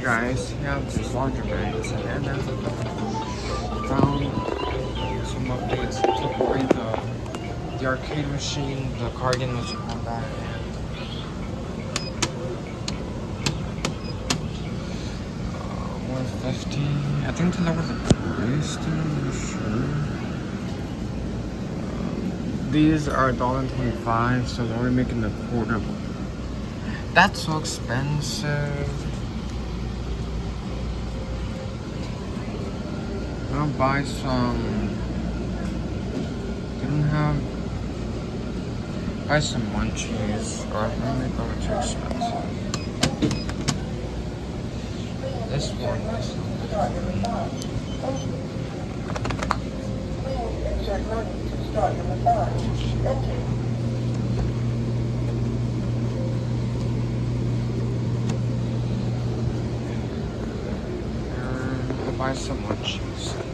Hey guys, we have this laundromat in Santa Ana. Found some updates. Took away the arcade machine, the card game machine on that, and 150. I think that was a price too, I'm not sure. These are $1.25, so they're only making the quarter. That's so expensive. I'll buy some. They don't have. Buy some munchies, or maybe they're too expensive. This one is. I'll buy some munchies.